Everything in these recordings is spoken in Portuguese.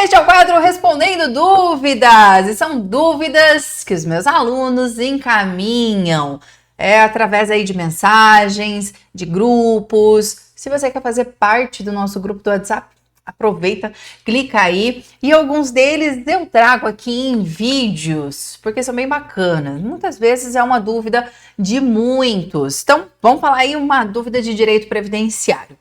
Este é o quadro Respondendo Dúvidas, e são dúvidas que os meus alunos encaminham através aí de mensagens, de grupos. Se você quer fazer parte do nosso grupo do WhatsApp, aproveita, clica aí, e alguns deles eu trago aqui em vídeos, porque são bem bacanas. Muitas vezes é uma dúvida de muitos. Então, vamos falar aí uma dúvida de direito previdenciário.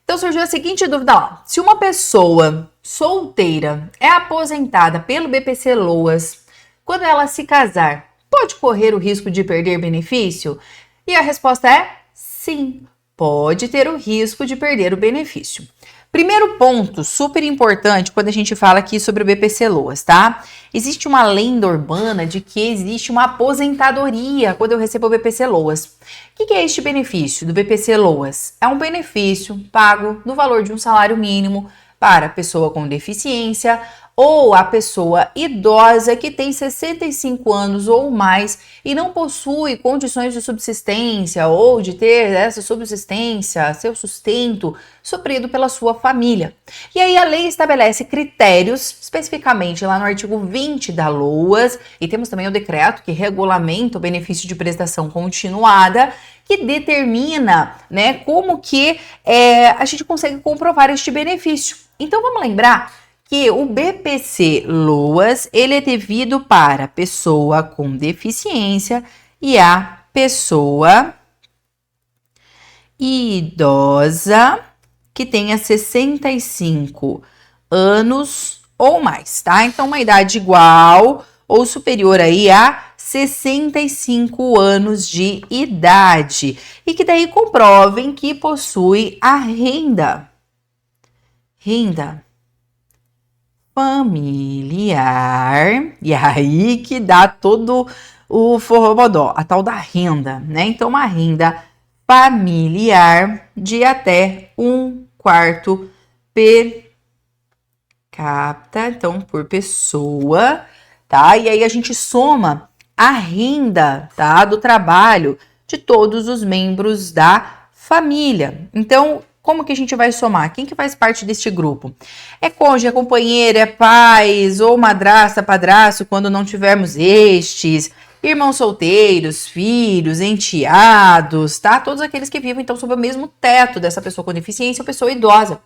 Então surgiu a seguinte dúvida lá: se uma pessoa solteira é aposentada pelo BPC-Loas, quando ela se casar, pode correr o risco de perder benefício? E a resposta é sim, pode ter o risco de perder o benefício. Primeiro ponto, super importante quando a gente fala aqui sobre o BPC-Loas, tá? Existe uma lenda urbana de que existe uma aposentadoria quando eu recebo o BPC-Loas. O que é este benefício do BPC-Loas? É um benefício pago no valor de um salário mínimo para a pessoa com deficiência ou a pessoa idosa que tem 65 anos ou mais e não possui condições de subsistência ou de ter essa subsistência, seu sustento, suprido pela sua família. E aí a lei estabelece critérios, especificamente lá no artigo 20 da LOAS, e temos também o decreto que regulamenta o benefício de prestação continuada, que determina, né, como que a gente consegue comprovar este benefício. Então vamos lembrar que o BPC-Loas, ele é devido para pessoa com deficiência e a pessoa idosa que tenha 65 anos ou mais, tá? Então, uma idade igual ou superior aí a 65 anos de idade e que daí comprovem que possui a renda familiar, e aí que dá todo o forrobodó, a tal da renda, né? Então, uma renda familiar de até 1/4 per capita, então, por pessoa, tá? E aí a gente soma a renda, tá, do trabalho de todos os membros da família. Então, como que a gente vai somar? Quem que faz parte deste grupo? É cônjuge, é companheiro, é pais, ou madrasta, padrasto, quando não tivermos estes, irmãos solteiros, filhos, enteados, tá? Todos aqueles que vivem, então, sob o mesmo teto dessa pessoa com deficiência ou pessoa idosa.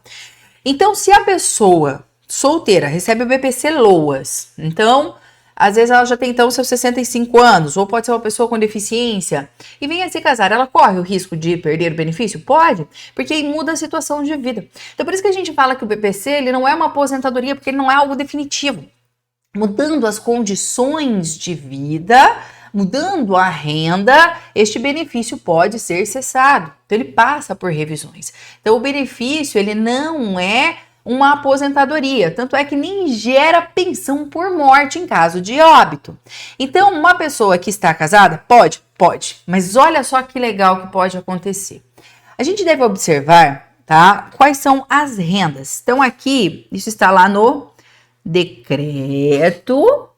Então, se a pessoa solteira recebe o BPC-Loas, então, às vezes ela já tem, então, seus 65 anos, ou pode ser uma pessoa com deficiência, e vem a se casar, ela corre o risco de perder o benefício? Pode, porque aí muda a situação de vida. Então, por isso que a gente fala que o BPC, ele não é uma aposentadoria, porque ele não é algo definitivo. Mudando as condições de vida, mudando a renda, este benefício pode ser cessado. Então, ele passa por revisões. Então, o benefício, ele não é uma aposentadoria, tanto é que nem gera pensão por morte em caso de óbito. Então, uma pessoa que está casada, pode, mas olha só que legal que pode acontecer. A gente deve observar, tá, quais são as rendas. Então, aqui, isso está lá no Decreto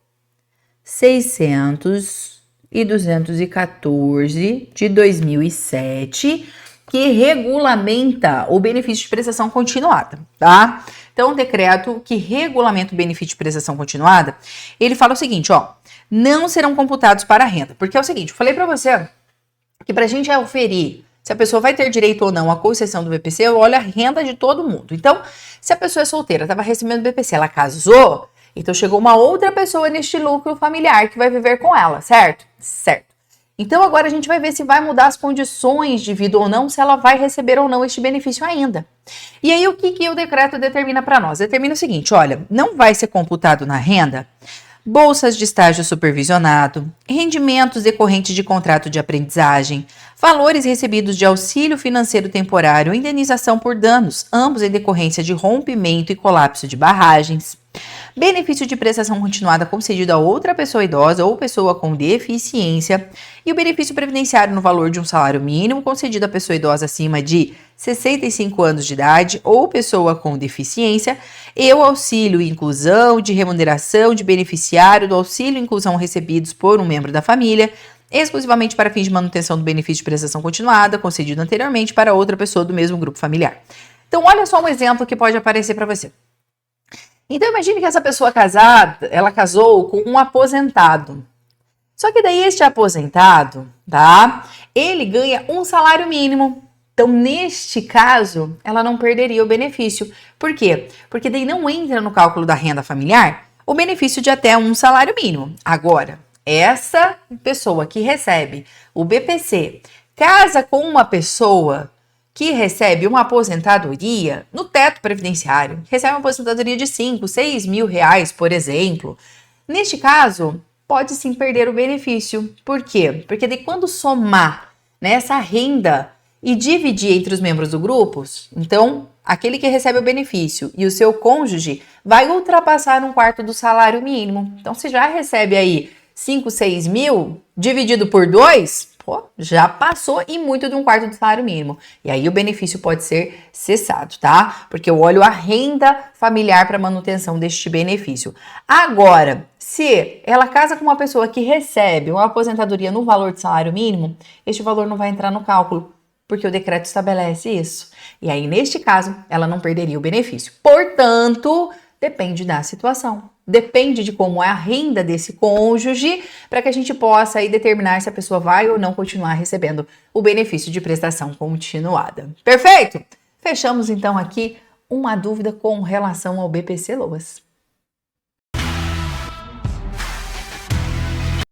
600 e 214 de 2007, que regulamenta o benefício de prestação continuada, tá? Então, o decreto que regulamenta o benefício de prestação continuada, ele fala o seguinte, ó: não serão computados para a renda. Porque é o seguinte, eu falei para você que para a gente aferir se a pessoa vai ter direito ou não à concessão do BPC, eu olho a renda de todo mundo. Então, se a pessoa é solteira, estava recebendo BPC, ela casou, então chegou uma outra pessoa neste lucro familiar que vai viver com ela, certo? Certo. Então, agora a gente vai ver se vai mudar as condições de vida ou não, se ela vai receber ou não este benefício ainda. E aí, o que o decreto determina para nós? Determina o seguinte, olha, não vai ser computado na renda bolsas de estágio supervisionado, rendimentos decorrentes de contrato de aprendizagem, valores recebidos de auxílio financeiro temporário, indenização por danos, ambos em decorrência de rompimento e colapso de barragens, benefício de prestação continuada concedido a outra pessoa idosa ou pessoa com deficiência e o benefício previdenciário no valor de um salário mínimo concedido à pessoa idosa acima de 65 anos de idade ou pessoa com deficiência e o auxílio inclusão de remuneração de beneficiário do auxílio inclusão recebidos por um membro da família, exclusivamente para fins de manutenção do benefício de prestação continuada concedido anteriormente para outra pessoa do mesmo grupo familiar. Então, olha só um exemplo que pode aparecer para você. Então imagine que essa pessoa casada, ela casou com um aposentado. Só que daí este aposentado, tá? Ele ganha um salário mínimo. Então, neste caso, ela não perderia o benefício. Por quê? Porque daí não entra no cálculo da renda familiar o benefício de até um salário mínimo. Agora, essa pessoa que recebe o BPC casa com uma pessoa que recebe uma aposentadoria no teto previdenciário, recebe uma aposentadoria de 5, 6 mil reais, por exemplo. Neste caso, pode sim perder o benefício. Por quê? Porque daí quando somar, né, essa renda e dividir entre os membros do grupo, então aquele que recebe o benefício e o seu cônjuge vai ultrapassar um quarto do salário mínimo. Então, se já recebe aí 5, 6 mil, dividido por 2, pô, já passou e muito de um quarto do salário mínimo. E aí o benefício pode ser cessado, tá? Porque eu olho a renda familiar para manutenção deste benefício. Agora, se ela casa com uma pessoa que recebe uma aposentadoria no valor de salário mínimo, este valor não vai entrar no cálculo, porque o decreto estabelece isso. E aí, neste caso, ela não perderia o benefício. Portanto, depende da situação. Depende de como é a renda desse cônjuge, para que a gente possa aí determinar se a pessoa vai ou não continuar recebendo o benefício de prestação continuada. Perfeito? Fechamos então aqui uma dúvida com relação ao BPC Loas.